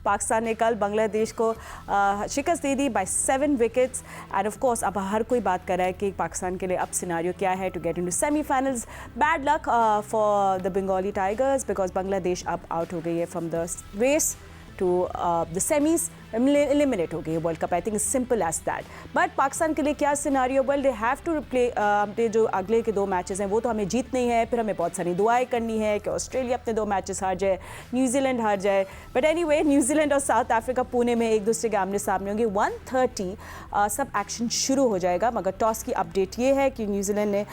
पाकिस्तान ने कल बांग्लादेश को शिकस्त दे दी by 7 wickets. And of course अब हर कोई बात कर रहा है कि पाकिस्तान के लिए अब सिनारियो क्या है to get into semifinals. Bad luck for the Bengali tigers because Bangladesh अब आउट हो गई है from the race to the semis, eliminate हो गई है world cup. I think is simple as that. But Pakistan के लिए क्या scenario, well they have to play अपने जो अगले के 2 मैचेस हैं वो तो हमें जीतने ही है, फिर हमें बहुत सारी दुआएं करनी है कि ऑस्ट्रेलिया अपने 2 मैचेस हार जाए, न्यूजीलैंड हार जाए। बट एनीवे न्यूजीलैंड और साउथ अफ्रीका पुणे में एक दूसरे के आमने सामने होंगे। 1:30 सब एक्शन शुरू हो जाएगा। मगर टॉस की अपडेट ये है कि न्यूजीलैंड ने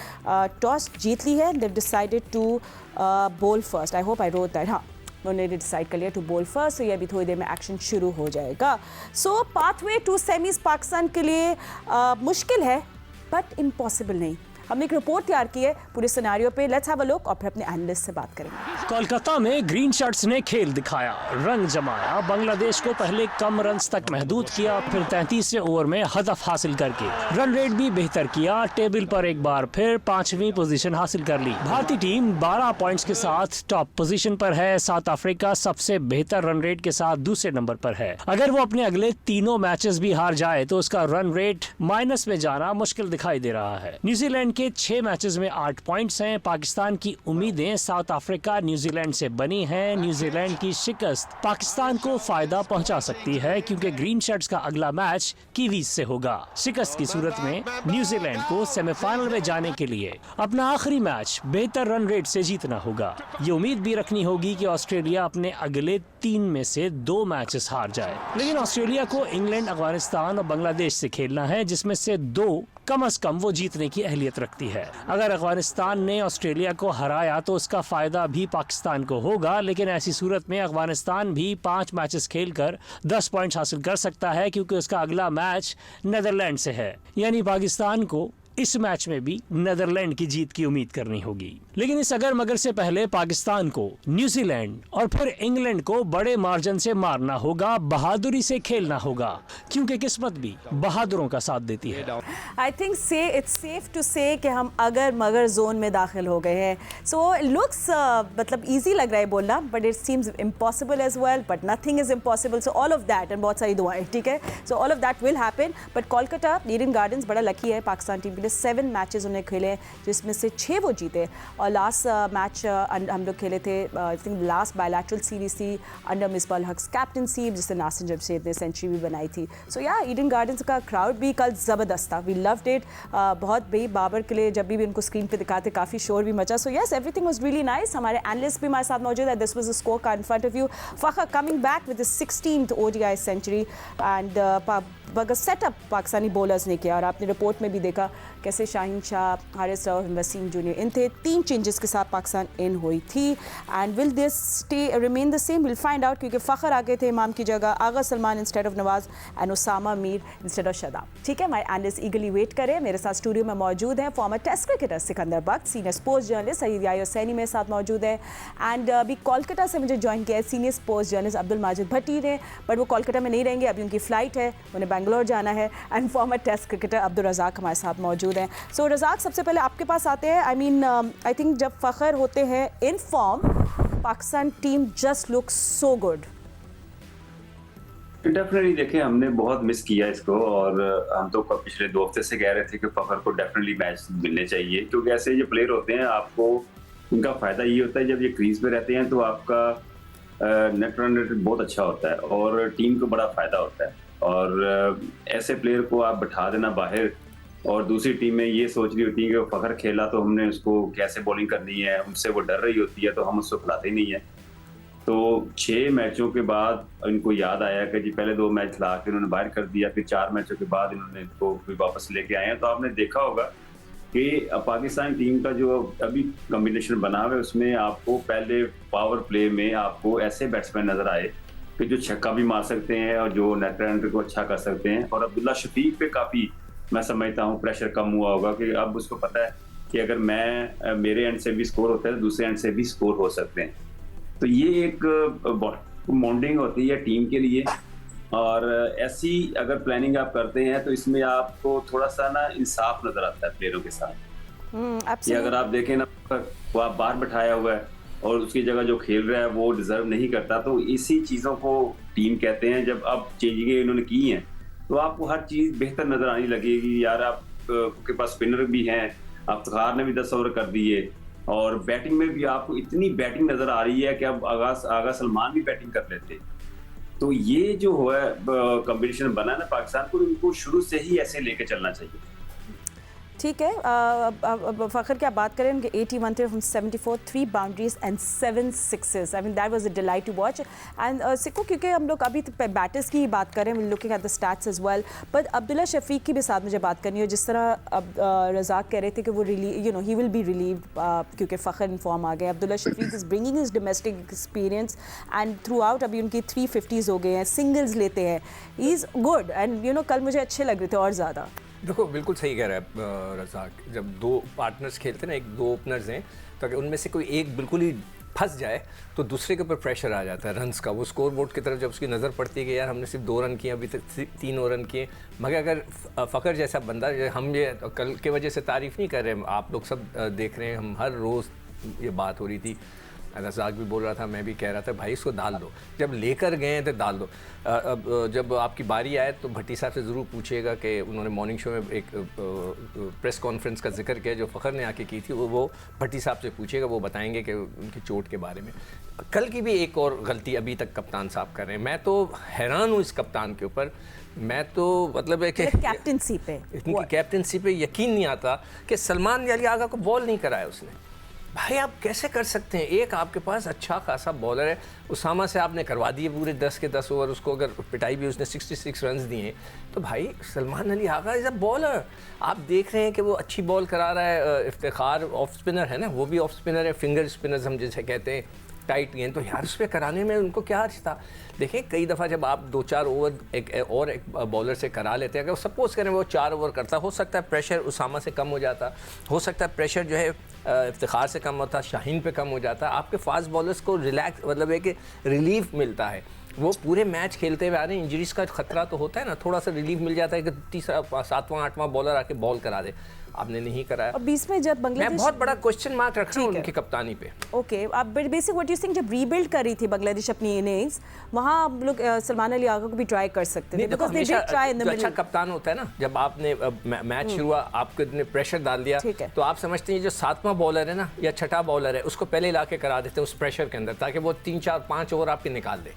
टॉस जीत ली है। दे डिसाइडेड टू बोल first. I hope I wrote that. हाँ, उन्होंने डिसाइड कर लिया टू बोल फर्स्ट। तो ये अभी थोड़ी देर में एक्शन शुरू हो जाएगा। सो पाथवे टू सेमीज पाकिस्तान के लिए मुश्किल है बट इम्पॉसिबल नहीं। हमने एक रिपोर्ट तैयार की है पूरे सिनेरियो पे। लेट्स हैव अ लुक और फिर अपने एनालिस्ट से बात करेंगे। कोलकाता में ग्रीन शर्ट्स ने खेल दिखाया, रंग जमाया, बांग्लादेश को पहले कम रन्स तक महदूद किया, फिर 33वें ओवर में हदफ हासिल करके रन रेट भी बेहतर किया। टेबल पर एक बार फिर 5वीं पोजीशन हासिल कर ली। भारतीय टीम 12 पॉइंट्स के साथ टॉप पोजीशन पर है। साउथ अफ्रीका सबसे बेहतर रन रेट के साथ दूसरे नंबर पर है। अगर वो अपने अगले तीनों मैचेस भी हार जाए तो उसका रन रेट माइनस में जाना मुश्किल दिखाई दे रहा है। न्यूजीलैंड के 6 मैचेस में 8 पॉइंट्स हैं। पाकिस्तान की उम्मीदें साउथ अफ्रीका न्यूजीलैंड से बनी हैं। न्यूजीलैंड की शिकस्त पाकिस्तान को फायदा पहुंचा सकती है क्योंकि ग्रीन शर्ट्स का अगला मैच कीवीज से होगा। शिकस्त की सूरत में न्यूजीलैंड को सेमीफाइनल में जाने के लिए अपना आखिरी मैच बेहतर रन रेट से जीतना होगा। ये उम्मीद भी रखनी होगी कि ऑस्ट्रेलिया अपने अगले 3 में से 2 मैचेस हार जाए। लेकिन ऑस्ट्रेलिया को इंग्लैंड, अफगानिस्तान और बांग्लादेश से खेलना है, जिसमें से 2 कम से कम वो जीतने की अहलियत रखती है। अगर अफगानिस्तान ने ऑस्ट्रेलिया को हराया तो उसका फायदा भी पाकिस्तान को होगा। लेकिन ऐसी सूरत में अफगानिस्तान भी 5 मैचेस खेलकर 10 पॉइंट्स हासिल कर सकता है क्योंकि उसका अगला मैच नीदरलैंड से है। यानी पाकिस्तान को इस मैच में भी नीदरलैंड की जीत की उम्मीद करनी होगी। लेकिन इस अगर मगर से पहले पाकिस्तान को न्यूजीलैंड और फिर इंग्लैंड को बड़े मार्जिन से मारना होगा, बहादुरी से खेलना होगा क्योंकि किस्मत भी बहादुरों का साथ देती है। I think it's safe to say कि हम अगर मगर जोन में दाखिल हो गए हैं। सो लुक्स मतलब इजी लग रहा है बोलना, but it seems impossible as well. But nothing is impossible. So all of that and बहुत सारी दुआएं, ठीक है। So all of that will happen. But Kolkata Eden Gardens बड़ा लकी है पाकिस्तान टीम के लिए। 7 मैचेस उन्हें खेले जिसमें से 6 वो जीते। और लास्ट मैच हम लोग खेले थे, I think last bilateral series थी अंडर मिसबाह हक कैप्टनसी, जिससे नासिर जमशेद ने सेंचुरी भी बनाई थी। सो या ईडन गार्डन्स का क्राउड भी कल ज़बरदस्त था। We loved it. बहुत भाई बाबर के लिए जब भी उनको स्क्रीन पे दिखाते काफ़ी शोर भी मचा। So yes, everything was really nice. हमारे एनालिस्ट भी हमारे साथ मौजूद है। This was the score card in front of you. Fakhar coming back with 16th ODI century and setup Pakistani bowlers ने किया। और आपने रिपोर्ट में भी देखा कैसे शाहीन शाह, हारिस रऊफ, वसीम जूनियर, इन थे 3 चेंजेस के साथ पाकिस्तान इन हुई थी। And will this stay remain the same, will find out, क्योंकि फ़खर आ गए थे इमाम की जगह, Agha Salman instead of Nawaz and Usama Mir instead of Shadab. ठीक है, हमारे एनालिस्ट ईगली वेट करें। मेरे साथ स्टूडियो में मौजूद हैं former test cricketer Sikandar Bakht, senior sports journalist Syed Yahya Hussaini मेरे साथ मौजूद है। एंड अभी कोलकाता से मुझे ज्वाइन किया है senior sports journalist Abdul Majid Bhatti ने, बट वो कोलकाता में नहीं रहेंगे, अभी उनकी फ़्लाइट है, उन्हें बेंगलोर जाना है। And former test cricketer Abdul Razzaq हमारे साथ मौजूद हैं। सो रज़ाक, सबसे पहले आपके पास आते हैं। आई थिंक जब फ़खर होते हैं in form, Pakistan team just look so good. Definitely देखिए, हमने बहुत मिस किया इसको और हम तो पिछले 2 हफ्ते से कह रहे थे कि फ़खर को डेफिनेटली मैच मिलने चाहिए, क्योंकि ऐसे जो प्लेयर होते हैं आपको उनका फ़ायदा ये होता है जब ये क्रीज पे रहते हैं तो आपका नेट रन रेट बहुत अच्छा होता है और टीम को बड़ा फ़ायदा होता है। और ऐसे प्लेयर को आप बैठा देना बाहर और दूसरी टीम में ये सोच रही होती है कि फ़खर खेला तो हमने उसको कैसे बॉलिंग करनी है, उनसे वो डर रही होती है तो हम उसको खिलाते ही नहीं है। तो 6 मैचों के बाद इनको याद आया कि जी पहले 2 मैच ला के उन्होंने बाहर कर दिया, फिर 4 मैचों के बाद इन्होंने इनको वापस लेके आए हैं। तो आपने देखा होगा कि पाकिस्तान टीम का जो अभी कॉम्बिनेशन बना हुआ है उसमें आपको पहले पावर प्ले में आपको ऐसे बैट्समैन नजर आए कि जो छक्का भी मार सकते हैं और जो नेट रन को अच्छा कर सकते हैं। और अब्दुल्ला शफीक पे काफ़ी मैं समझता हूँ प्रेशर कम हुआ होगा कि अब उसको पता है कि अगर मेरे एंड से भी स्कोर होता है तो दूसरे एंड से भी स्कोर हो सकते हैं। तो ये एक बॉन्डिंग होती है टीम के लिए। और ऐसी अगर प्लानिंग आप करते हैं तो इसमें आपको थोड़ा सा ना इंसाफ नजर आता है प्लेयरों के साथ। ये अगर आप देखें ना, वो आप बाहर बैठाया हुआ है और उसकी जगह जो खेल रहा है वो डिजर्व नहीं करता, तो इसी चीज़ों को टीम कहते हैं, जब अब चेंजिंगें इन्होंने की हैं तो आपको हर चीज बेहतर नजर आने लगेगी यार। आप के पास स्पिनर भी हैं, इफ्तिखार ने भी 10 ओवर कर दिए और बैटिंग में भी आपको इतनी बैटिंग नजर आ रही है कि अब आगा सलमान भी बैटिंग कर लेते। तो ये जो है कंपटीशन बना है ना पाकिस्तान को, इनको शुरू से ही ऐसे लेके चलना चाहिए। ठीक है, अब फ़खर की आप बात करें उनके 81 थे from 74, 3 boundaries and 7 sixes. I mean that was a delight to watch. And Sikku, क्योंकि हम लोग अभी बैटर्स की ही बात करें, looking at the stats as well, but Abdullah Shafique की भी साथ मुझे बात करनी है। जिस तरह अब रज़ाक कह रहे थे कि वो ही विल बी रिलीव क्योंकि फ़खर इन्फॉर्म आ गए। Abdullah Shafique is bringing his domestic experience and throughout अभी उनकी 350s हो गए हैं, सिंगल्स लेते हैं, ही इज़ गुड एंड कल मुझे अच्छे लग रहे थे और ज़्यादा। देखो बिल्कुल सही कह रहा है रज़ाक, जब दो पार्टनर्स खेलते हैं ना, दो ओपनर्स हैं, तो अगर उनमें से कोई एक बिल्कुल ही फंस जाए तो दूसरे के ऊपर प्रेशर आ जाता है रन्स का। वो स्कोर बोर्ड की तरफ जब उसकी नज़र पड़ती है कि यार हमने सिर्फ 2 रन किए, अभी तक 3 रन किए, मगर अगर फ़खर जैसा बंदा, हम ये कल के वजह से तारीफ़ नहीं कर रहे, आप लोग सब देख रहे हैं, हम हर रोज़ ये बात हो रही थी, रज़ाक भी बोल रहा था, मैं भी कह रहा था, भाई इसको डाल दो, जब लेकर गए तो डाल दो। अब जब आपकी बारी आए तो भट्टी साहब से ज़रूर पूछिएगा कि उन्होंने मॉर्निंग शो में एक प्रेस कॉन्फ्रेंस का जिक्र किया जो फ़खर ने आके की थी, वो भट्टी साहब से पूछिएगा, वो बताएंगे कि उनकी चोट के बारे में। कल की भी एक और गलती अभी तक कप्तान साहब कर रहे हैं, मैं तो हैरान हूँ इस कप्तान के ऊपर। मैं तो मतलब है कि कैप्टनसी पे, इनकी कैप्टनसी पे यकीन नहीं आता कि सलमान अली आगा को बॉल नहीं कराया उसने। भाई आप कैसे कर सकते हैं? एक आपके पास अच्छा खासा बॉलर है, उसामा से आपने करवा दिए पूरे 10 के 10 ओवर, उसको अगर पिटाई भी उसने 66 रन दिए, तो भाई Salman Ali Agha is a bowler. आप देख रहे हैं कि वो अच्छी बॉल करा रहा है, इफ्तिखार ऑफ स्पिनर है ना, वो भी ऑफ स्पिनर है, फिंगर स्पिनर्स हम जैसे कहते हैं, टाइट गेंद, तो यार उस पर कराने में उनको क्या अर्थ था? देखें कई दफ़ा जब आप 2-4 ओवर एक बॉलर से करा लेते हैं, अगर सपोज करें वो 4 ओवर करता, हो सकता है प्रेशर उसामा से कम हो जाता, हो सकता है प्रेशर जो है इफ्तिखार से कम होता, शाहीन पे कम हो जाता, आपके फास्ट बॉलर्स को रिलैक्स मतलब है कि रिलीफ मिलता है। वो पूरे मैच खेलते हुए आ रहे हैं, इंजरीज का खतरा तो होता है ना, थोड़ा सा रिलीफ मिल जाता है कि तीसरा 7वां 8वां बॉलर आके बॉल करा दे, आपने नहीं कराया। और बीच में जब बांग्लादेश, मैं बहुत बड़ा क्वेश्चन मार्क रख रहा हूँ उनकी कप्तानी पे। ओके, अब बेसिक व्हाट यू थिंक, जब रीबिल्ड कर रही थी बांग्लादेश अपनी इनिंग्स, वहाँ हम लोग सलमान अली आगा को भी ट्राई कर सकते थे, because they did try in the middle. अच्छा कप्तान होता है ना, जब आपने मैच शुरू हुआ, आपने प्रेशर डाल दिया, तो आप समझते हैं जो 7वां बॉलर है ना या छठा बॉलर है, उसको पहले ला के करा देते हैं उस प्रेशर के अंदर, ताकि वो 3 4 5 ओवर आपके निकाल दे,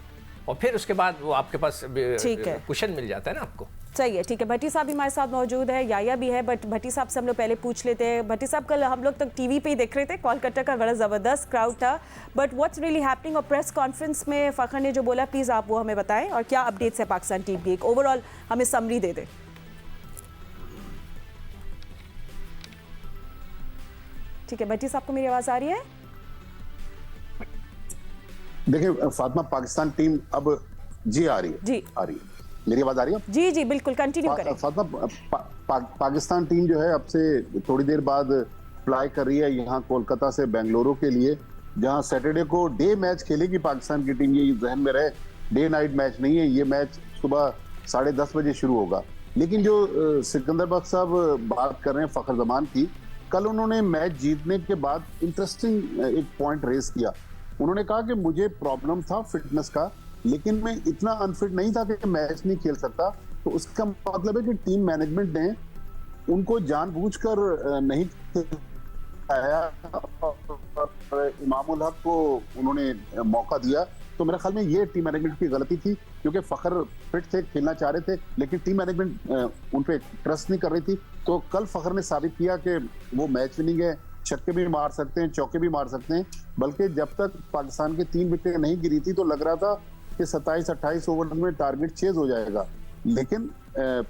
और फिर उसके बाद वो आपके पास कुशन मिल जाता है ना आपको। सही है, ठीक है। भट्टी साहब भी हमारे साथ मौजूद है, याया भी है, बट भट्टी साहब से हम लोग पहले पूछ लेते हैं। भट्टी साहब, कल हम लोग तक टीवी पे ही देख रहे थे, कोलकाता का बड़ा ज़बरदस्त क्राउड था, बट व्हाट्स रियली हैपनिंग, और प्रेस कॉन्फ्रेंस में फ़खर ने जो बोला, प्लीज़ आप वो हमें बताएं, और क्या अपडेट्स है पाकिस्तान टीम की, एक ओवरऑल हमें समरी दे दें। ठीक है, भट्टी साहब को मेरी आवाज़ आ रही है? देखिए फातिमा, पाकिस्तान टीम अब जी आ रही है, जी आ रही है, मेरी आवाज आ रही है? जी जी बिल्कुल, कंटिन्यू करें। फातिमा, पाकिस्तान टीम जो है अब से थोड़ी देर बाद फ्लाई कर रही है यहाँ कोलकाता से बेंगलुरु के लिए, जहाँ सैटरडे को डे मैच खेलेगी पाकिस्तान की टीम। ये जहन में रहे, डे नाइट मैच नहीं है, ये मैच सुबह 10:30 बजे शुरू होगा। लेकिन जो सिकंदर बख्श साहब बात कर रहे हैं फ़खर जमान की, कल उन्होंने मैच जीतने के बाद इंटरेस्टिंग एक पॉइंट रेज किया। उन्होंने कहा कि मुझे प्रॉब्लम था फिटनेस का, लेकिन मैं इतना अनफिट नहीं था कि मैच नहीं खेल सकता। तो उसका मतलब है कि टीम मैनेजमेंट ने उनको जानबूझकर नहीं खिलाया, इमामुल हक को उन्होंने मौका दिया। तो मेरे ख्याल में ये टीम मैनेजमेंट की गलती थी, क्योंकि फ़खर फिट थे, खेलना चाह रहे थे, लेकिन टीम मैनेजमेंट उन पे ट्रस्ट नहीं कर रही थी। तो कल फ़खर ने साबित किया कि वो मैच विनिंग है, छक्के भी मार सकते हैं, चौके भी मार सकते हैं। बल्कि जब तक पाकिस्तान की 3 विकेट नहीं गिरी थी तो लग रहा था कि 27-28 ओवर में टारगेट चेज हो जाएगा, लेकिन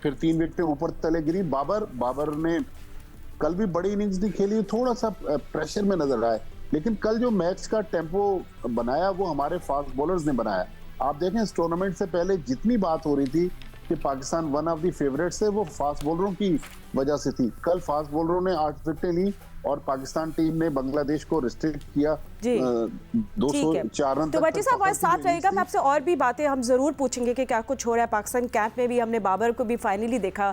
फिर 3 विकेटें ऊपर तले गिरी। बाबर ने कल भी बड़ी इनिंग्स नहीं खेली, थोड़ा सा प्रेशर में नजर आया, लेकिन कल जो मैच का टेम्पो बनाया वो हमारे फास्ट बॉलर्स ने बनाया। आप देखें इस टूर्नामेंट से पहले जितनी बात हो रही थी कि Pakistan one of the favourites है, वो फास्ट बॉलरों की वजह से थी। कल फास्ट बॉलरों ने 8 विकेटें ली, और पाकिस्तान टीम ने बांग्लादेश को रिस्ट्रिक्ट किया जी। 204 रन तो तक। बच्ची साहब हमारे साथ रहेगा, मैं आपसे और भी बातें हम जरूर पूछेंगे कि क्या कुछ हो रहा है पाकिस्तान कैंप में भी। हमने बाबर को भी फाइनली देखा,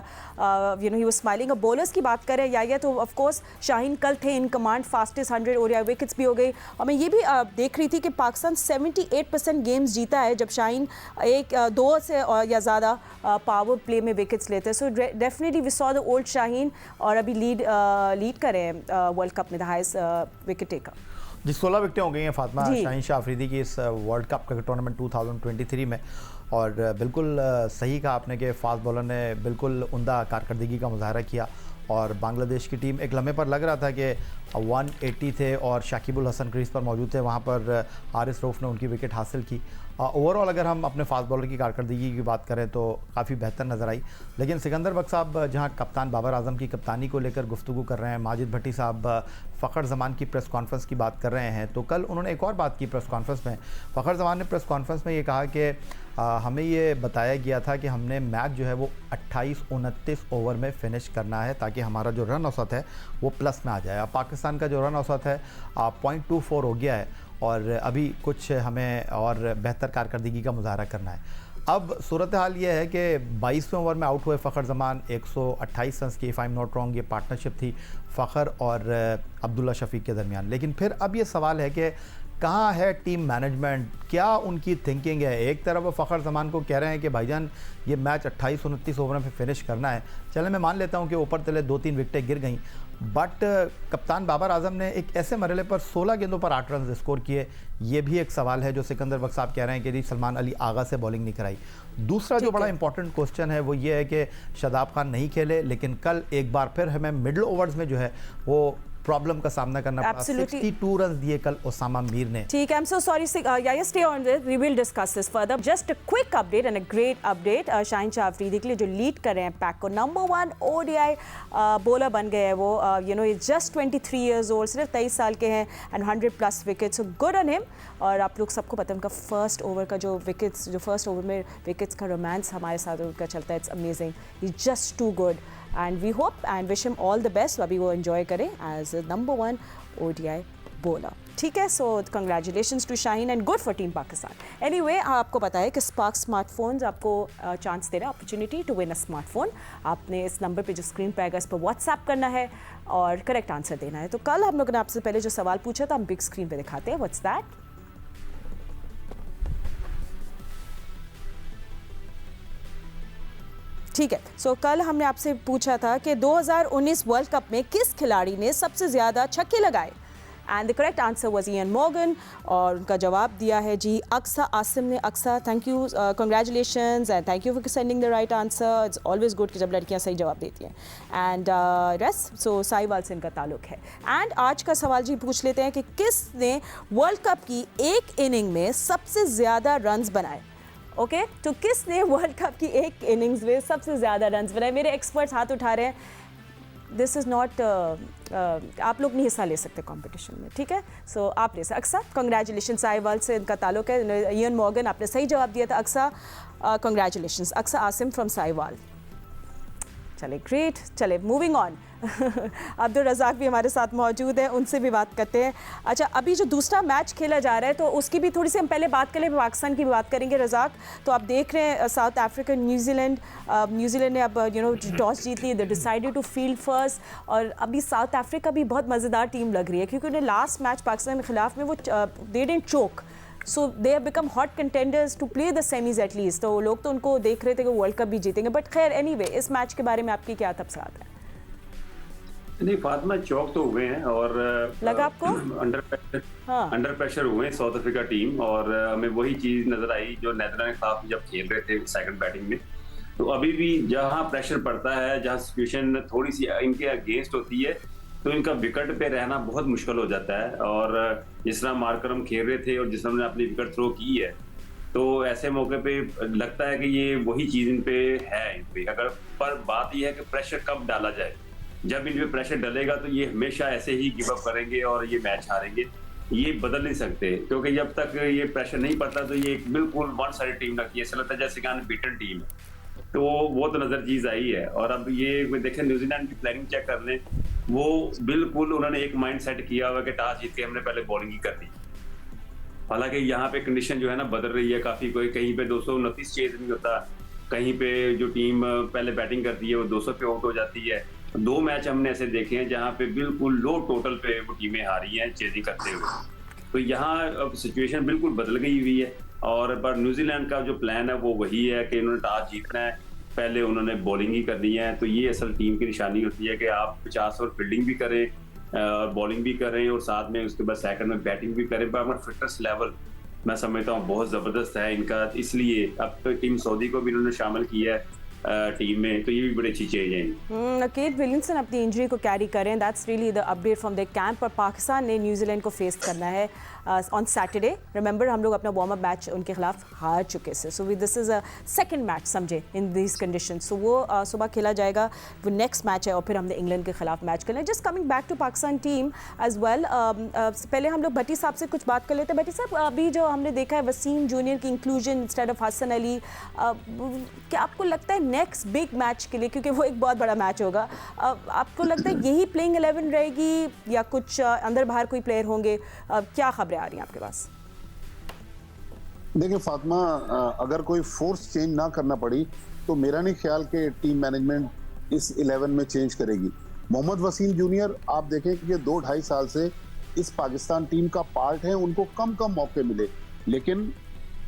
you know he was smiling. अब बॉलर्स की बात करें या तो ऑफ कोर्स शाहीन कल थे in command, fastest 100 ODI wickets भी हो गई। और मैं ये भी देख रही थी कि पाकिस्तान 78% गेम्स जीता है जब शाहीन दो से या ज़्यादा पावर प्ले में विकेट्स लेते हैं। So definitely we saw the old Shaheen, और अभी लीड कर रहे हैं वर्ल्ड कप में द हाईएस्ट विकेट टेकर। जी 16 विकेटें हो गई हैं फातिमा शाहीन शाह अफरीदी की इस वर्ल्ड कप का टूर्नामेंट 2023 में। और बिल्कुल सही कहा आपने कि फास्ट बॉलर ने बिल्कुल उम्दा कारकर्दगी का मुजाहरा किया। और बांग्लादेश की टीम एक लम्हे पर लग रहा था कि 180 थे और शाकिबुल हसन क्रीज पर मौजूद थे, वहाँ पर हारिस रऊफ ने उनकी विकेट हासिल की। ओवरऑल अगर हम अपने फास्ट बॉलर की कारकर्दगी की बात करें तो काफ़ी बेहतर नज़र आई। लेकिन सिकंदर बख्श साहब जहाँ कप्तान बाबर आजम की कप्तानी को लेकर गुफ्तगू कर रहे हैं, माजिद भट्टी साहब फ़खर ज़मान की प्रेस कॉन्फ्रेंस की बात कर रहे हैं, तो कल उन्होंने एक और बात की प्रेस कॉन्फ्रेंस में। फ़खर ज़मान ने प्रेस कॉन्फ्रेंस में ये कहा कि हमें ये बताया गया था कि हमने मैच जो है वो 28-29 ओवर में फ़िनिश करना है ताकि हमारा जो रन औसत है वो प्लस में आ जाए। अब पाकिस्तान का जो रन औसत है 0.24 हो गया है और अभी कुछ हमें और बेहतर कारकर्दगी का मुजाहरा करना है। अब सूरत हाल ये है कि 22वें ओवर में आउट हुए फ़खर ज़मान 128 रन की, if I am not wrong, ये पार्टनरशिप थी फ़खर और अब्दुल्ला शफीक के दरमियान। लेकिन फिर अब ये सवाल है कि कहाँ है टीम मैनेजमेंट, क्या उनकी थिंकिंग है? एक तरफ वो फ़खर ज़मान को कह रहे हैं कि भाईजान ये मैच 28-29 ओवर में फिनिश करना है। चले मैं मान लेता हूँ कि ऊपर तले 2-3 विकेटें गिर गई, बट कप्तान बाबर आजम ने एक ऐसे मरहले पर 16 गेंदों पर 8 रन स्कोर किए। ये भी एक सवाल है जो सिकंदर बख्श साहब कह रहे हैं कि जी सलमान अली आगा से बॉलिंग नहीं कराई। दूसरा जो बड़ा इंपॉर्टेंट क्वेश्चन है वो ये है कि शादाब खान नहीं खेले, लेकिन कल एक बार फिर हमें मिडल ओवर्स में जो है वो प्रॉब्लम का सामना करना पड़ा। 62 रन दिए कल ओसामा मीर ने। ठीक है, I am so sorry, stay on this, we will discuss this further. Just a quick update and a great update, Shaheen Shah Afridi के लिए जो लीड कर रहे हैं पैक को, नंबर 1 ODI बॉलर बन गए हैं वो। You know just 23 years old, सिर्फ 23 साल के हैं and 100+ wickets, so good on him. और आप लोग सबको पता है उनका फर्स्ट ओवर का जो विकेट्स, जो फर्स्ट ओवर में विकेट्स का रोमांस हमारे साथ उनका चलता है, it's amazing, he just too good and we hope and wish him all the best, अभी वो enjoy करें as a number 1 ODI bowler। ठीक है, so congratulations to Shaheen and good for team Pakistan। Anyway, आपको पता है कि Spark smartphones आपको चांस दे रहा है, opportunity to win a smartphone. आपने इस नंबर पे जो स्क्रीन पे आएगा इस पर व्हाट्सएप करना है और करेक्ट आंसर देना है। तो कल हम लोगों ने आपसे पहले जो सवाल पूछा था हम बिग स्क्रीन पे दिखाते हैं। What's that? ठीक है, सो कल हमने आपसे पूछा था कि 2019 वर्ल्ड कप में किस खिलाड़ी ने सबसे ज़्यादा छक्के लगाए, and the correct answer was Ian Morgan. और उनका जवाब दिया है जी अक्सा आसिम ने। Aqsa, thank you, congratulations and thank you for sending the right answer. It's always good कि जब लड़कियां सही जवाब देती हैं। एंड रेस्ट, सो साहिवाल से इनका ताल्लुक है। एंड आज का सवाल जी पूछ लेते हैं कि किसने वर्ल्ड कप की एक इनिंग में सबसे ज़्यादा रन्स बनाए। ओके तो किसने वर्ल्ड कप की एक इनिंग्स में सबसे ज़्यादा रन्स बनाए? मेरे एक्सपर्ट्स हाथ उठा रहे हैं। दिस इज़ नॉट, आप लोग नहीं हिस्सा ले सकते कंपटीशन में, ठीक है? सो आप ले सकते। अक्सा, कंग्रेचुलेशन, साहिवाल से इनका ताल्लुक है। इयन मॉर्गन, आपने सही जवाब दिया था। अक्सा, कंग्रेचुलेशन। अक्सा आसिम फ्रॉम साहिवाल। चले ग्रेट, चले मूविंग ऑन। अब्दुल रज़ाक भी हमारे साथ मौजूद है, उनसे भी बात करते हैं। अच्छा, अभी जो दूसरा मैच खेला जा रहा है तो उसकी भी थोड़ी सी हम पहले बात करें, पाकिस्तान की भी बात करेंगे। रज़ाक, तो आप देख रहे हैं साउथ अफ्रीका न्यूजीलैंड, न्यूजीलैंड ने अब टॉस जीत ली, they decided to field first. और अभी साउथ अफ्रीका भी बहुत मज़ेदार टीम लग रही है क्योंकि उन्हें लास्ट मैच पाकिस्तान के खिलाफ में वो they didn't choke, so they have become hot contenders to play the semis at least. तो लोग तो उनको देख रहे थे कि वर्ल्ड कप भी जीतेंगे, बट खैर एनीवे, इस मैच के बारे में आपकी क्या तबसरात है? नहीं फातिमा, चौक तो हुए हैं और लगा आपको अंडर प्रेशर हुए हैं साउथ अफ्रीका टीम। और हमें वही चीज नजर आई जो नेदरलैंड के खिलाफ जब खेल रहे थे सेकंड बैटिंग में। तो अभी भी जहां प्रेशर पड़ता है, जहां सिचुएशन थोड़ी सी इनके अगेंस्ट होती है, तो इनका विकेट पे रहना बहुत मुश्किल हो जाता है। और जिस तरह मार्करम खेल रहे थे और जिस तरह उन्होंने अपनी विकेट थ्रो की है, तो ऐसे मौके पे लगता है कि ये वही चीज इन पे है इन पे। अगर पर बात यह है कि प्रेशर कब डाला जाए। जब इन पे प्रेशर डलेगा तो ये हमेशा ऐसे ही गिव अप करेंगे और ये मैच हारेंगे। ये बदल नहीं सकते क्योंकि जब तक ये प्रेशर नहीं पड़ता तो ये एक बिल्कुल वन साइड टीम लगती है, ऐसा लगता है जैसे कि अनबीटन टीम है। तो वो तो नजर चीज आई है। और अब ये देखें न्यूजीलैंड की प्लानिंग चेक कर लें वो बिल्कुल उन्होंने एक माइंड सेट किया हुआ कि टॉस जीत के हमने पहले बॉलिंग ही करनी। हालांकि यहाँ पे कंडीशन जो है ना बदल रही है काफी, कोई कहीं पे 229 चेज नहीं होता, कहीं पे जो टीम पहले बैटिंग करती है वो 200 पे आउट हो जाती है। 2 मैच हमने ऐसे देखे हैं जहाँ पे बिल्कुल लो टोटल पे वो टीमें हारी हैं चेजिंग करते हुए। तो यहाँ अब सिचुएशन बिल्कुल बदल गई हुई है, और पर न्यूजीलैंड का जो प्लान है वो वही है कि इन्होंने टॉस जीतना है, पहले उन्होंने बॉलिंग ही करनी है। तो ये असल टीम की निशानी होती है कि आप 50 ओवर फील्डिंग भी करें, बॉलिंग भी करें और साथ में उसके बाद सेकंड में बैटिंग भी करें। पर अपना फिटनेस लेवल मैं समझता हूँ बहुत ज़बरदस्त है इनका, इसलिए अब तो टीम सऊदी को भी इन्होंने शामिल किया है टीम में, तो ये भी बड़ी अच्छी चीज़ है। केट विलियमसन अपनी इंजरी को कैरी करें, that's really the update from the camp. और पाकिस्तान ने न्यूजीलैंड को फेस करना है ऑन सैटरडे। रिमेंबर हम लोग अपना वार्म अप मैच उनके खिलाफ हार चुके थे, so this is a second match समझे इन दिस कंडीशन। सो वो सुबह खेला जाएगा, वो नेक्स्ट मैच है और फिर हमने इंग्लैंड के खिलाफ मैच करना है। Just coming back to Pakistan team as well, पहले हम लोग भट्टी साहब से कुछ बात कर लेते हैं। भट्टी साहब, अभी जो हमने देखा है वसीम जूनियर की inclusion instead of Hasan Ali, क्या आपको लगता है नेक्स्ट बिग मैच के लिए, क्योंकि वो एक बहुत बड़ा मैच होगा, आपको लगता है यही प्लेइंग 11 रहेगी या कुछ अंदर बाहर कोई प्लेयर होंगे? क्या खबरें आ रही हैं आपके पास? देखिए फातिमा, अगर कोई फोर्स चेंज ना करना पड़ी तो मेरा नहीं ख्याल कि टीम मैनेजमेंट इस 11 में चेंज करेगी। मोहम्मद वसीम जूनियर आप देखें कि ये 2-2.5 साल से इस पाकिस्तान टीम का पार्ट है, उनको कम मौके मिले, लेकिन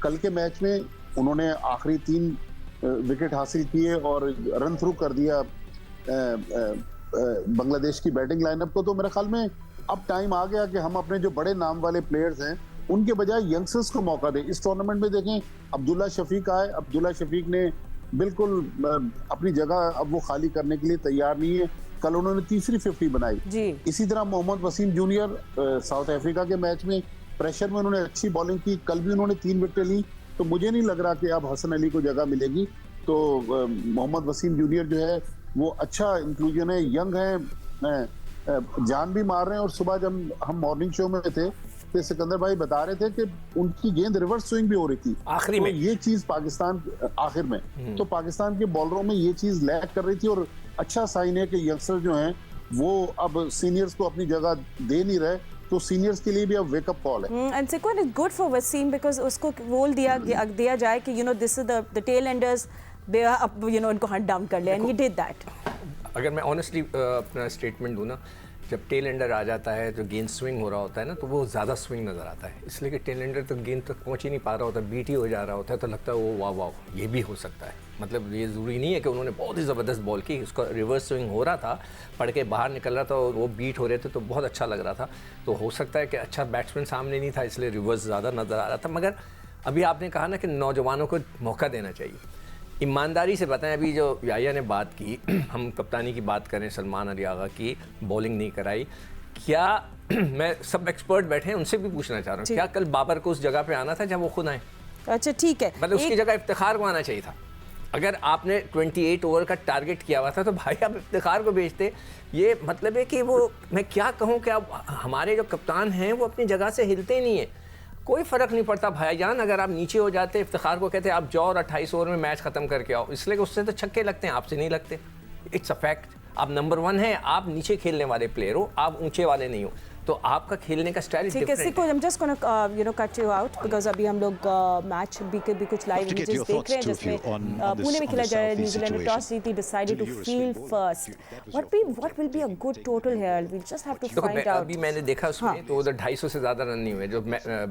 कल के मैच में उन्होंने आखिरी 3 विकेट हासिल किए और रन थ्रू कर दिया बांग्लादेश की बैटिंग लाइनअप को। तो मेरे ख्याल में अब टाइम आ गया कि हम अपने जो बड़े नाम वाले प्लेयर्स हैं उनके बजाय यंगस्टर्स को मौका दें। इस टूर्नामेंट में देखें अब्दुल्ला शफीक आए, अब्दुल्ला शफीक ने बिल्कुल अपनी जगह अब वो खाली करने के लिए तैयार नहीं है, कल उन्होंने तीसरी 50 बनाई जी। इसी तरह Mohammad Wasim junior South Africa के मैच में प्रेशर में उन्होंने अच्छी बॉलिंग की, कल भी उन्होंने 3 विकेटें ली। तो मुझे नहीं लग रहा कि अब हसन अली को जगह मिलेगी। तो मोहम्मद वसीम जूनियर जो है वो अच्छा इंक्लूजन है, यंग है, जान भी मार रहे हैं। और सुबह जब हम मॉर्निंग शो में थे तो सिकंदर भाई बता रहे थे कि उनकी गेंद रिवर्स स्विंग भी हो रही थी आखिरी में, ये चीज पाकिस्तान आखिर में, तो पाकिस्तान के बॉलरों में ये चीज लैक कर रही थी। और अच्छा साइन है कि यंगस्टर जो हैं वो अब सीनियर्स को अपनी जगह दे नहीं रहे, तो सीनियर्स के लिए भी अब वेकअप कॉल है। And second is good for Wasim because उसको रोल दिया जाए कि you know this is the tail enders, they अब यू नो उनको हंट डाउन कर ले, एंड ही डिड दैट। अगर मैं ऑनेस्टली अपना स्टेटमेंट दूं ना, जब टेल एंडर आ जाता है जो गेंद स्विंग हो रहा होता है ना, तो वो ज़्यादा स्विंग नज़र आता है, इसलिए कि टेल एंडर तो गेंद तक पहुंच ही नहीं पा रहा होता, बीट ही हो जा रहा होता है, तो लगता है वो वाह ये भी हो सकता है। मतलब ये ज़रूरी नहीं है कि उन्होंने बहुत ही ज़बरदस्त बॉल की, उसका रिवर्स स्विंग हो रहा था, पड़ के बाहर निकल रहा था और वो बीट हो रहे थे, तो बहुत अच्छा लग रहा था। तो हो सकता है कि अच्छा बैट्समैन सामने नहीं था इसलिए रिवर्स ज़्यादा नज़र आ रहा था। मगर अभी आपने कहा ना कि नौजवानों को मौका देना चाहिए। ईमानदारी से बताएं, अभी जो याया ने बात की, हम कप्तानी की बात करें, सलमान अली आगा की बॉलिंग नहीं कराई, क्या मैं सब एक्सपर्ट बैठे हैं उनसे भी पूछना चाह रहा हूँ, क्या कल बाबर को उस जगह पे आना था जब वो खुद आए? अच्छा ठीक है, मतलब उसकी जगह इफ्तिखार को आना चाहिए था। अगर आपने 28 ओवर का टारगेट किया हुआ था तो भाई आप इफ्तिखार को भेजते। ये मतलब है कि वो, मैं क्या कहूँ कि अब हमारे जो कप्तान हैं वो अपनी जगह से हिलते ही नहीं है। कोई फ़र्क नहीं पड़ता भाईजान, अगर आप नीचे हो जाते, इफ्तिखार को कहते आप जाओ और 28 ओवर में मैच ख़त्म करके आओ, इसलिए कि उससे तो छक्के लगते हैं, आपसे नहीं लगते। It's a fact. आप नंबर 1 है, आप नीचे खेलने वाले प्लेयर हो, आप ऊंचे वाले नहीं हो, तो आपका खेलने का स्टाइल ठीक है। सिको, I'm just going to you know cut you out because अभी हम लोग मैच भी कुछ लाइव इमेजेस देख रहे हैं जिसमें पुणे में खेला जा रहा है। न्यूजीलैंड ने टॉस जीती, decided to field first. What will be a good total here? We just have to find out. अभी मैंने देखा उसमें तो उधर 250 से ज़्यादा रन नहीं हुए। जो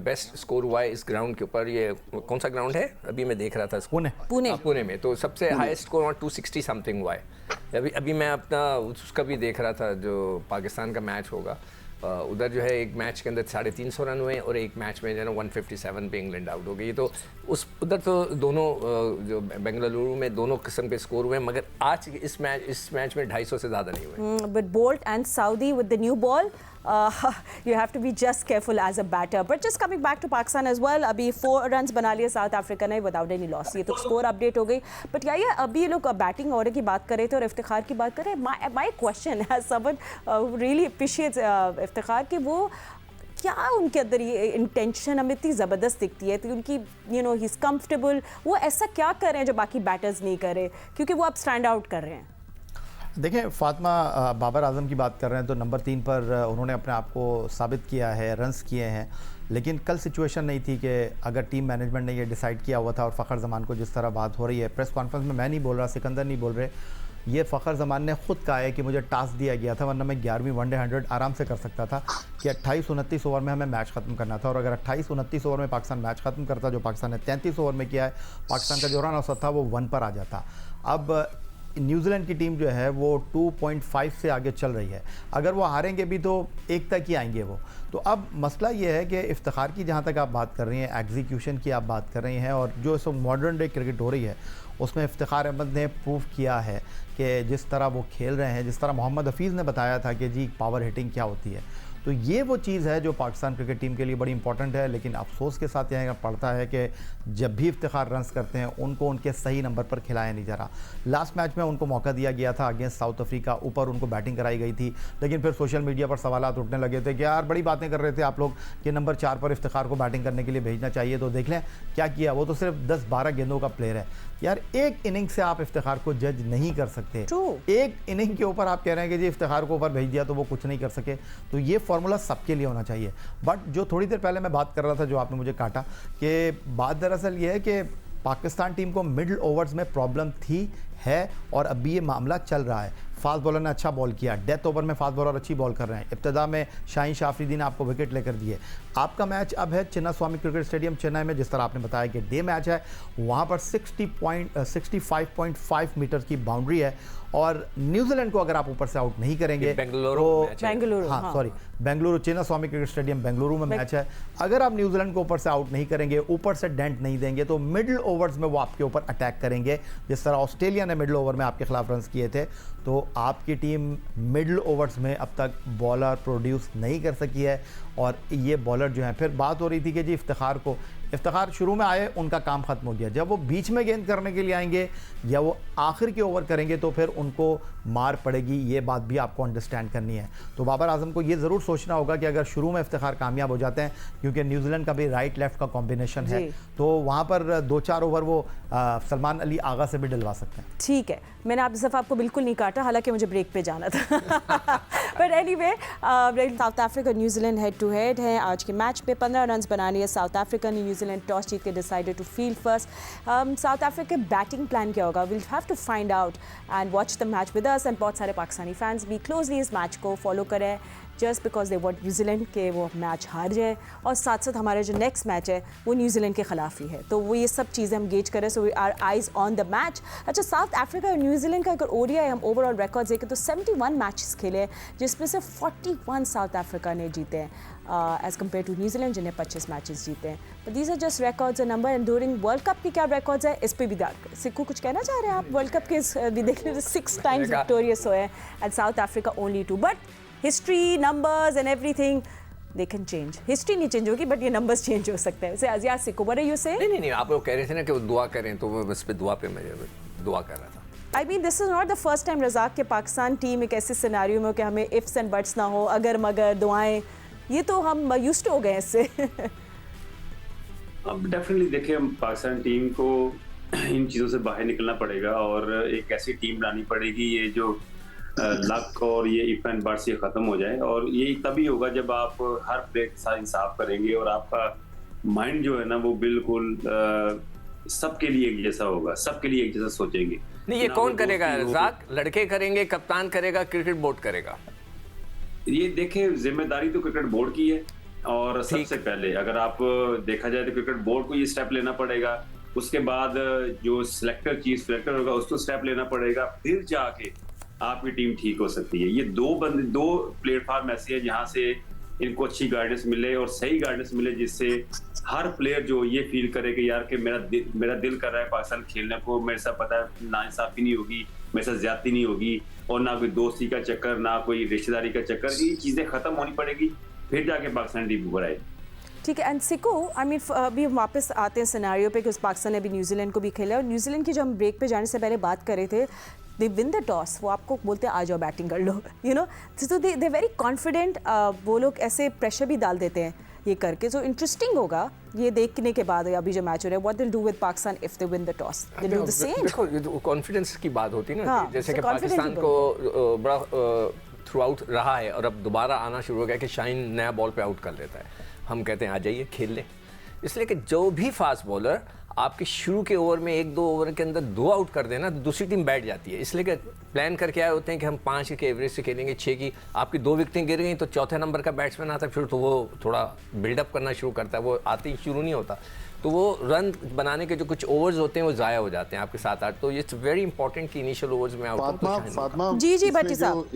बेस्ट स्कोर हुआ है इस ग्राउंड के ऊपर, ये कौन सा ग्राउंड है अभी मैं देख रहा था, पुणे में, तो सबसे हाईएस्ट स्कोर 260 समथिंग हुआ है। अभी मैं अपना उसका भी देख रहा था, जो पाकिस्तान का मैच होगा उधर जो है एक मैच के अंदर 350 रन हुए और एक मैच में जो है ना 157 पे इंग्लैंड आउट हो गई। तो उस उधर तो दोनों जो बेंगलुरु में दोनों किस्म के स्कोर हुए, मगर आज इस मैच में 250 से ज़्यादा नहीं हुए। But bolt and Saudi with the new ball, you have to be just careful as a batter. But just coming back to Pakistan as well, अभी 4 runs बना लिए साउथ अफ्रीका ने without any loss। ये तो score update हो गई। But ये अभी लोग बैटिंग ऑर्डर की बात कर रहे थे और इफ्तिखार की बात कर रहे हैं। माई क्वेश्चन है, समवन रियली अप्रिशिएट्स इफ्तिखार कि वो क्या उनके अंदर ये इंटेंशन हमें इतनी ज़बरदस्त दिखती है, तो उनकी you know he is comfortable, वो ऐसा क्या कर रहे हैं जो बाकी बैटर्स नहीं कर रहे, क्योंकि वो अब स्टैंड आउट कर रहे हैं। देखें फातिमा, बाबर आजम की बात कर रहे हैं तो नंबर 3 पर उन्होंने अपने आप को साबित किया है, रन्स किए हैं। लेकिन कल सिचुएशन नहीं थी कि अगर टीम मैनेजमेंट ने ये डिसाइड किया हुआ था, और फ़खर जमान को जिस तरह बात हो रही है प्रेस कॉन्फ्रेंस में, मैं नहीं बोल रहा, सिकंदर नहीं बोल रहे, ये फ़खर जमान ने खुद कहा है कि मुझे टास्क दिया गया था, वरना मैं 11वीं वनडे 100 आराम से कर सकता था कि 28-29 ओवर में हमें मैच ख़त्म करना था। और अगर 28-29 ओवर में पाकिस्तान मैच ख़त्म करता, जो पाकिस्तान ने 33 ओवर में किया है, पाकिस्तान का जो रन औसत था वो 1 पर आ जाता। अब न्यूजीलैंड की टीम जो है वो 2.5 से आगे चल रही है। अगर वो हारेंगे भी तो 1 तक ही आएंगे वो। तो अब मसला ये है कि इफ्तिखार की जहाँ तक आप बात कर रही हैं, एग्जीक्यूशन की आप बात कर रही हैं, और जो इस मॉडर्न डे क्रिकेट हो रही है उसमें इफ्तिखार अहमद ने प्रूव किया है कि जिस तरह वो खेल रहे हैं, जिस तरह मोहम्मद हफीज़ ने बताया था कि जी पावर हिटिंग क्या होती है, तो ये वो चीज़ है जो पाकिस्तान क्रिकेट टीम के लिए बड़ी इंपॉर्टेंट है। लेकिन अफसोस के साथ यह पड़ता है कि जब भी इफ्तिखार रन्स करते हैं उनको उनके सही नंबर पर खिलाया नहीं जा रहा। लास्ट मैच में उनको मौका दिया गया था अगेंस्ट साउथ अफ्रीका, ऊपर उनको बैटिंग कराई गई थी, लेकिन फिर सोशल मीडिया पर सवालात उठने लगे थे कि यार बड़ी बातें कर रहे थे आप लोग कि नंबर 4 पर इफ्तिखार को बैटिंग करने के लिए भेजना चाहिए। तो देख लें क्या किया, वो तो सिर्फ 10-12 गेंदों का प्लेयर है यार। एक इनिंग से आप इफ्तिखार को जज नहीं कर सकते। एक इनिंग के ऊपर आप कह रहे हैं कि जी इफ्तिखार को ऊपर भेज दिया तो वो कुछ नहीं कर सके। तो ये फॉर्मूला सबके लिए होना चाहिए। बट जो थोड़ी देर पहले मैं बात कर रहा था, जो आपने मुझे काटा, कि बात दरअसल ये है कि पाकिस्तान टीम को मिडल ओवर्स में प्रॉब्लम थी, है, और अभी ये मामला चल रहा है। फास्ट बॉलर ने अच्छा बॉल किया, डेथ ओवर में फास्ट बॉलर अच्छी बॉल कर रहे हैं, इब्तिदा में शाहीन शाह अफरीदी ने आपको विकेट लेकर दिए। आपका मैच अब है चिन्नास्वामी क्रिकेट स्टेडियम चेन्नई में, जिस तरह आपने बताया कि डे मैच है, वहाँ पर 65.5 मीटर की बाउंड्री है, और न्यूजीलैंड को अगर आप ऊपर से आउट नहीं करेंगे बेंगलुरु चिन्नास्वामी क्रिकेट स्टेडियम बेंगलुरु में मैच है, अगर आप न्यूजीलैंड को ऊपर से आउट नहीं करेंगे, ऊपर से डेंट नहीं देंगे, तो मिडिल ओवर्स में वो आपके ऊपर अटैक करेंगे, जिस तरह ऑस्ट्रेलिया ने मिडिल ओवर में आपके खिलाफ रन्स किए थे। तो आपकी टीम मिडिल ओवर्स में अब तक बॉलर प्रोड्यूस नहीं कर सकी है, और ये बॉलर जो हैं, फिर बात हो रही थी कि जी इफ्तिखार शुरू में आए, उनका काम खत्म हो गया। जब वो बीच में गेंद करने के लिए आएंगे या वो आखिर के ओवर करेंगे तो फिर उनको मार पड़ेगी, ये बात भी आपको अंडरस्टैंड करनी है। तो बाबर आजम को ये ज़रूर सोचना होगा कि अगर शुरू में इफ्तिखार कामयाब हो जाते हैं, क्योंकि न्यूजीलैंड का भी राइट लेफ्ट का कॉम्बिनेशन है, तो वहाँ पर 2-4 ओवर वो सलमान अली आगा से भी डलवा सकते हैं। ठीक है, मैंने आप दफ़ा आपको बिल्कुल नहीं काटा, हालांकि मुझे ब्रेक पे जाना था। But anyway, South Africa New Zealand head to head है आज के मैच पे। 15 रन बनानी है साउथ अफ्रीका ने। न्यूजीलैंड टॉस जीत के decided to field first. South Africa के बैटिंग प्लान क्या होगा, will have to find out and watch the match with us. And बहुत सारे पाकिस्तानी फैंस भी क्लोजली इस मैच को फॉलो करें, just because they want New Zealand के वो मैच हार जाए, और साथ साथ हमारा जो नेक्स्ट मैच है वो न्यूजीलैंड के खिलाफ ही है। तो वो ये सब चीज़ें हम गेज करें, so we are eyes on the match. अच्छा, साउथ अफ्रीका और न्यूजीलैंड का अगर ओडीआई हम ओवरऑल रिकॉर्ड्स देखें तो 71 मैचेस खेले हैं, जिसमें से 41 साउथ अफ्रीका ने जीते हैं एज कम्पेयर टू न्यूजीलैंड जिन्हें 25 मैचेस जीते हैं। But these are just records and number. And during world cup के क्या रिकॉर्ड्स है, इस पर भी सिक्कू कुछ कहना चाह रहे हैं आप? वर्ल्ड कप के भी देख लीजिए 6 टाइम्स विक्टोरियस हुए हैं and South Africa only 2। But history, numbers and everything they can change. History नहीं चेंज होगी बट ये नंबर्स चेंज हो सकते हैं। अजियाज Sikku, what are you saying? नहीं, आप लोग कह रहे थे ना कि वो दुआ करें, तो वो बस पे दुआ पे मैं दुआ कर रहा था। I mean, this is not the first time Razzaq के पाकिस्तान टीम एक ऐसे सिनेरियो में हो कि हमें इफ्स एंड बट्स ना हो, अगर मगर दुआएं, ये तो हम यूज्ड हो गए इससे। अब डेफिनेटली देखिए, हम पाकिस्तान टीम को इन चीज़ों से बाहर निकलना पड़ेगा और एक ऐसी टीम लानी पड़ेगी ये जो लक और ये इफ एंड बट्स ये खत्म हो जाए। और ये तभी होगा जब आप हर प्लेयर के साथ इंसाफ करेंगे और आपका माइंड जो है ना वो बिल्कुल सबके लिए एक जैसा होगा, सबके लिए एक जैसा सोचेंगे। नहीं, ये कौन करेगा रज़ाक? लड़के करेंगे, कप्तान करेगा, क्रिकेट बोर्ड करेगा? ये देखें, जिम्मेदारी तो क्रिकेट बोर्ड की है, और सबसे पहले अगर आप देखा जाए तो क्रिकेट बोर्ड को ये स्टेप लेना पड़ेगा। उसके बाद जो चीफ सिलेक्टर होगा उसको स्टेप लेना पड़ेगा, फिर जाके आपकी टीम ठीक हो सकती है। ये दो प्लेटफॉर्म ऐसे हैं जहां से इनको अच्छी गाइडेंस मिले और सही गाइडेंस मिले, जिससे हर प्लेयर जो ये फील करे कि यार कि मेरा दिल कर रहा है पाकिस्तान खेलने को, मेरे साथ पता है नाइंसाफी नहीं होगी, मेरे साथ ज्यादती नहीं होगी, और ना कोई दोस्ती का चक्कर, ना कोई रिश्तेदारी का चक्कर, ये चीजें खत्म होनी पड़ेगी, फिर जाके पाकिस्तान टीम ऊपर आएगी। ठीक है। एंड सिको, आई मीन अभी हम वापस आते हैं सिनेरियो पे कि उस पाकिस्तान ने अभी न्यूजीलैंड को भी खेला, और न्यूजीलैंड की जो हम ब्रेक पे जाने से पहले बात कर रहे थे, दे विन द टॉस, वो आपको बोलते हैं आ जाओ बैटिंग कर लो, यू नो, तो दे वेरी कॉन्फिडेंट। वो लोग ऐसे प्रेशर भी डाल देते हैं ये करके। सो इंटरेस्टिंग होगा ये देखने के बाद अभी जो मैच हो रहा है, what they will do with Pakistan if they win the toss, they do the same. देखो ये तो कॉन्फिडेंस की बात होती है ना, हाँ, जैसे कि confidence पाकिस्तान की को बड़ा थ्रू आउट रहा है और अब दोबारा आना शुरू हो गया कि शाहीन नया बॉल पे आउट कर लेता है। हम कहते हैं आ जाइए खेल लें, इसलिए कि जो भी फास्ट बॉलर आपके शुरू के ओवर में 1-2 ओवर के अंदर 2 आउट कर देना तो दूसरी टीम बैठ जाती है। इसलिए कि प्लान करके आए होते हैं कि हम 5 के एवरेज से खेलेंगे, 6 की आपकी 2 विकेटें गिर गई तो चौथे नंबर का बैट्समैन आता है, फिर तो वो थोड़ा बिल्डअप करना शुरू करता है, वो आते ही शुरू नहीं होता, तो वो रन बनाने के जो कुछ ओवर्स होते हैं वो ज़ाया हो जाते हैं आपके 7-8। तो इट्स वेरी इंपॉर्टेंट कि इनिशियल ओवर्स में आउट फातिमा, जी इसमें भट्टी साहब,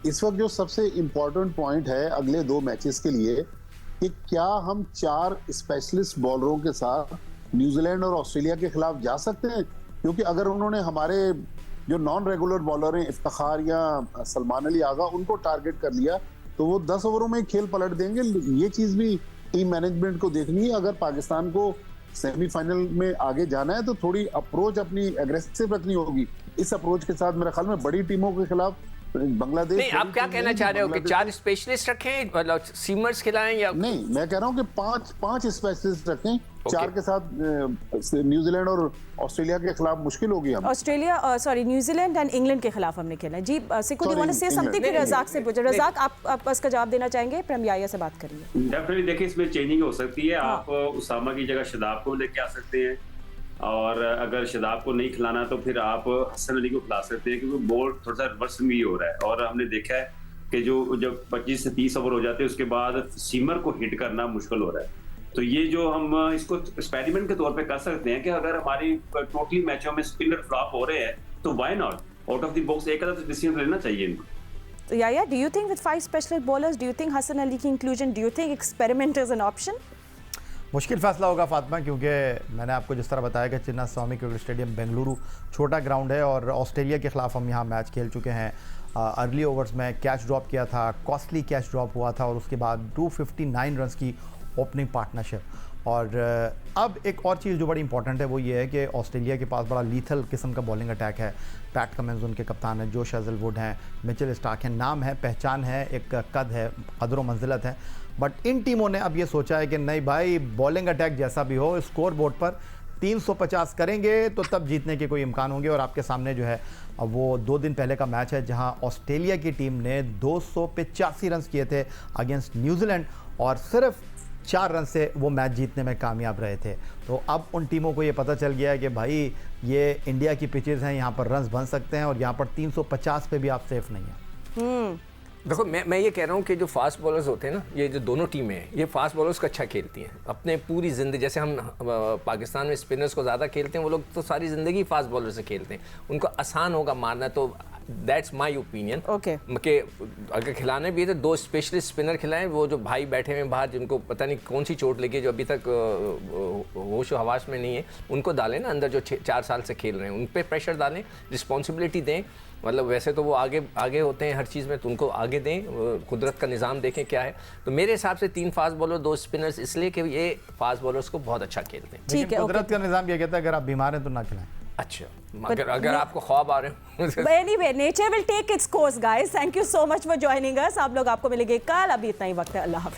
इस वक्त जो सबसे इम्पोर्टेंट पॉइंट है अगले 2 मैचेस के लिए कि क्या हम 4 स्पेशलिस्ट बॉलरों के साथ न्यूजीलैंड और ऑस्ट्रेलिया के खिलाफ जा सकते हैं, क्योंकि अगर उन्होंने हमारे जो नॉन रेगुलर बॉलर हैं इफ्तिखार या सलमान अली आगा उनको टारगेट कर लिया तो वो 10 ओवरों में खेल पलट देंगे। ये चीज भी टीम मैनेजमेंट को देखनी है। अगर पाकिस्तान को सेमीफाइनल में आगे जाना है तो थोड़ी अप्रोच अपनी एग्रेसिव रखनी होगी। इस अप्रोच के साथ मेरे ख्याल में बड़ी टीमों के खिलाफ बांग्लादेश। नहीं, आप क्या कहना चाह रहे हो कि 4 स्पेशलिस्ट रखें, मतलब सीमर्स खिलाएं या नहीं? मैं कह रहा हूं कि 5 स्पेशलिस्ट रखें, 4 के साथ न्यूजीलैंड और ऑस्ट्रेलिया के खिलाफ मुश्किल होगी। हम Australia sorry New Zealand and England के खिलाफ हमने खेला है जी। सिकू you want to say something? फिर रज़ाक से पूछो। रज़ाक आप इसका जवाब देना चाहेंगे? फिर हम याया से बात करेंगे। डेफिनेटली देखिए इसमें चेंजिंग हो सकती है। आप उसामा की जगह शदाब को लेके आ सकते हैं, और अगर शदाब को नहीं खिलाना तो फिर आप हसन अली को खिला सकते हैं, क्योंकि बॉल थोड़ा सा रिवर्स में ही हो रहा है। और हमने देखा है कि जो जब 25 से 30 ओवर हो जाते हैं उसके बाद सीमर को हिट करना मुश्किल हो रहा है। तो ये जो हम इसको एक्सपेरिमेंट के तौर पे कर सकते हैं कि अगर हमारी टोटली मैचों में स्पिनर फ्लॉप हो रहे हैं तो why not out of the box एक आधा डिसीजन लेना चाहिए इनको। तो Yahya, do you think with 5 specialist bowlers, do you think Hasan Ali की inclusion, do you think experiment is an option? मुश्किल फैसला होगा फातिमा, क्योंकि मैंने आपको जिस तरह बताया कि चिन्ना स्वामी क्रिकेट स्टेडियम बेंगलुरु छोटा ग्राउंड है और ऑस्ट्रेलिया के खिलाफ हम यहाँ मैच खेल चुके हैं। अर्ली ओवर्स में कैच ड्रॉप किया था, कॉस्टली कैच ड्रॉप हुआ था और उसके बाद 259 रन्स की ओपनिंग पार्टनरशिप। और अब एक और चीज़ जो बड़ी इंपॉर्टेंट है वो ये है कि ऑस्ट्रेलिया के पास बड़ा लीथल किस्म का बॉलिंग अटैक है। पैट कमिंस उनके कप्तान हैं, जोश हेज़लवुड हैं, मिचेल स्टार्क हैं, नाम है, पहचान है, एक कद है, कदर व मंजिलत है। बट इन टीमों ने अब ये सोचा है कि नहीं भाई, बॉलिंग अटैक जैसा भी हो, स्कोर बोर्ड पर 350 करेंगे तो तब जीतने के कोई इम्कान होंगे। और आपके सामने जो है अब वो 2 दिन पहले का मैच है जहां ऑस्ट्रेलिया की टीम ने 285 रन किए थे अगेंस्ट न्यूजीलैंड और सिर्फ 4 रन से वो मैच जीतने में कामयाब रहे थे। तो अब उन टीमों को ये पता चल गया है कि भाई ये इंडिया की पिचेज़ हैं, यहाँ पर रन्स बन सकते हैं और यहाँ पर 350 पे भी आप सेफ नहीं हैं। देखो मैं ये कह रहा हूँ कि जो फास्ट बॉलर्स होते हैं ना, ये जो दोनों टीमें हैं, ये फास्ट बॉलर्स को अच्छा खेलती हैं अपने पूरी ज़िंदगी। जैसे हम पाकिस्तान में स्पिनर्स को ज़्यादा खेलते हैं, वो लोग तो सारी ज़िंदगी फास्ट बॉलर से खेलते हैं, उनको आसान होगा मारना। तो दैट्स माई ओपिनियन कि अगर खिलाने भी है तो 2 स्पेशलिस्ट स्पिनर खिलाएं। वो जो भाई बैठे हुए हैं बाहर, जिनको पता नहीं कौन सी चोट लगी, जो अभी तक होश व हवास में नहीं है, उनको डालें ना अंदर, जो 4 साल से खेल रहे हैं उन पर प्रेशर डालें, रिस्पॉन्सिबिलिटी दें। मतलब वैसे तो वो आगे होते हैं हर चीज़ में, तो उनको आगे दें, कुदरत का निज़ाम देखें क्या है। तो मेरे हिसाब से 3 फास्ट बॉलर 2 स्पिनर्स, इसलिए कि ये फास्ट बॉलर्स को बहुत अच्छा खेलते हैं। ठीक है, कुदरत का निज़ाम ये कहता है अगर आप बीमार हैं तो ना खिलाएं। अच्छा, अगर आपको ख्वाब आ रहे हो। Anyway, nature will take its course, guys. Thank you so much for joining us. आप लोग आपको मिलेंगे कल। अभी इतना ही वक्त है। अल्लाह हाफ़िज़।